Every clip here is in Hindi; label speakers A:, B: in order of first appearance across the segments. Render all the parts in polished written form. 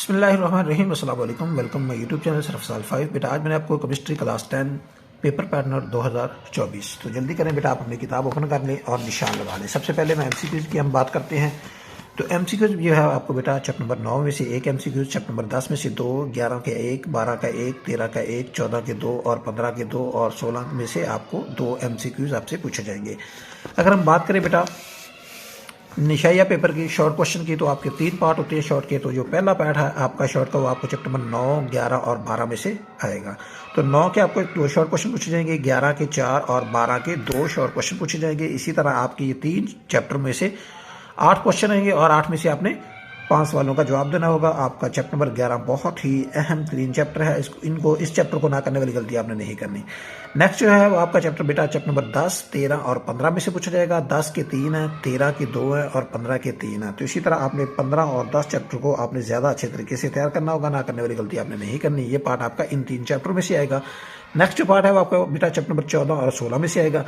A: बिस्मिल्लाहिर्रहमानिर्रहीम अस्सलाम वालेकुम। वेलकम माय यूट्यूब चैनल सरफसाल 5। बेटा आज मैंने आपको केमिस्ट्री क्लास 10 पेपर पैटर्न 2024। तो जल्दी करें बेटा, आप अपनी किताब ओपन कर लें और निशान लगा लें। सबसे पहले मैं एमसीक्यूज की हम बात करते हैं। तो एमसीक्यूज जो है आपको बेटा चैप्टर नंबर 9 में से एक एमसीक्यूज, चैप्टर नंबर 10 में से 2, 11 के 1, 12 का 1, 13 का 1, 14 के 2 और 15 के 2 और 16 में से आपको 2 एमसीक्यूज आपसे पूछे जाएंगे। अगर हम बात करें बेटा निशाया पेपर की शॉर्ट क्वेश्चन की, तो आपके 3 पार्ट होते हैं शॉर्ट के। तो जो पहला पार्ट है आपका शॉर्ट का, वो आपको चैप्टर नंबर 9, 11 और 12 में से आएगा। तो 9 के आपको 2 शॉर्ट क्वेश्चन पूछे जाएंगे, 11 के 4 और 12 के 2 शॉर्ट क्वेश्चन पूछे जाएंगे। इसी तरह आपके ये 3 चैप्टर में से 8 क्वेश्चन आएंगे और 8 में से आपने 5 सवालों का जवाब देना होगा। आपका चैप्टर नंबर 11 बहुत ही अहम 3 चैप्टर है। इस चैप्टर को ना करने वाली गलती आपने नहीं करनी। नेक्स्ट जो है वो आपका चैप्टर बेटा चैप्टर नंबर 10, 13 और 15 में से पूछा जाएगा। 10 के 3 है, 13 के 2 है और 15 के 3 है। तो इसी तरह आपने 15 और 10 चैप्टर को आपने ज़्यादा अच्छे तरीके से तैयार करना होगा। ना करने वाली गलती आपने नहीं करनी। ये पार्ट आपका इन 3 चैप्टर में से आएगा। नेक्स्ट जो पार्ट है वो आपका बेटा चैप्टर नंबर 14 और 16 में से आएगा।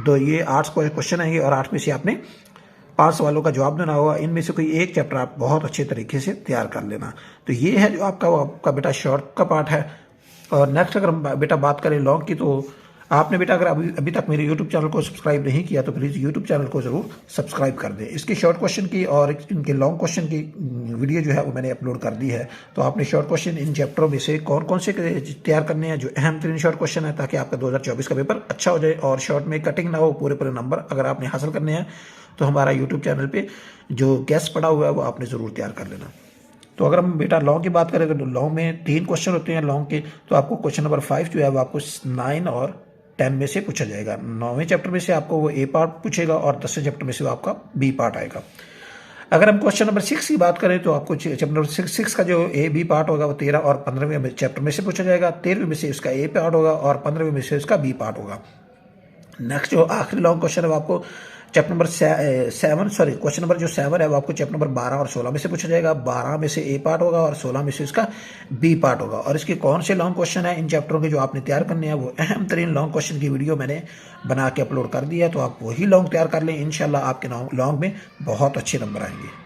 A: तो ये 8 क्वेश्चन आएंगे और 8 में से आपने 5 सवालों का जवाब देना होगा। इनमें से कोई एक चैप्टर आप बहुत अच्छे तरीके से तैयार कर लेना। तो ये है जो आपका बेटा शॉर्ट का पार्ट है। और नेक्स्ट अगर हम बेटा बात करें लॉन्ग की, तो आपने बेटा अगर अभी तक मेरे यूट्यूब चैनल को सब्सक्राइब नहीं किया तो प्लीज़ यूट्यूब चैनल को ज़रूर सब्सक्राइब कर दें। इसकी शॉर्ट क्वेश्चन की और इनके लॉन्ग क्वेश्चन की वीडियो जो है वो मैंने अपलोड कर दी है। तो आपने शॉर्ट क्वेश्चन इन चैप्टरों में से कौन कौन से तैयार करने हैं, जो अहम 3 शॉर्ट क्वेश्चन है, ताकि आपका 2024 का पेपर अच्छा हो जाए और शॉर्ट में कटिंग ना हो। पूरे नंबर अगर आपने हासिल करने हैं तो हमारा यूट्यूब चैनल पे जो गेस्ट पड़ा हुआ है वो आपने ज़रूर तैयार कर लेना। तो अगर हम बेटा लॉन्ग की बात करें तो लॉन्ग में 3 क्वेश्चन होते हैं लॉन्ग के। तो आपको क्वेश्चन नंबर 5 जो है वो आपको 9 और 10 में से पूछा जाएगा। 9वें चैप्टर में से आपको वो ए पार्ट पूछेगा और 10वें चैप्टर में से वो आपका बी पार्ट आएगा। अगर हम क्वेश्चन नंबर 6 की बात करें तो आपको चैप्टर नंबर 6 का जो ए बी पार्ट होगा वो 13 और 15वें चैप्टर में से पूछा जाएगा। 13वें में से उसका ए पार्ट होगा और 15वें में से उसका बी पार्ट होगा। नेक्स्ट जो आखिरी लॉन्ग क्वेश्चन है वो आपको चैप्टर नंबर 7 क्वेश्चन नंबर जो 7 है वो आपको चैप्टर नंबर 12 और 16 में से पूछा जाएगा। 12 में से ए पार्ट होगा और 16 में से इसका बी पार्ट होगा। और इसके कौन से लॉन्ग क्वेश्चन है इन चैप्टरों के जो आपने तैयार करने हैं, वो अहम 3 लॉन्ग क्वेश्चन की वीडियो मैंने बना के अपलोड कर दी है। तो आप वही लॉन्ग तैयार कर लें, इंशाल्लाह आपके लॉन्ग में बहुत अच्छे नंबर आएंगे।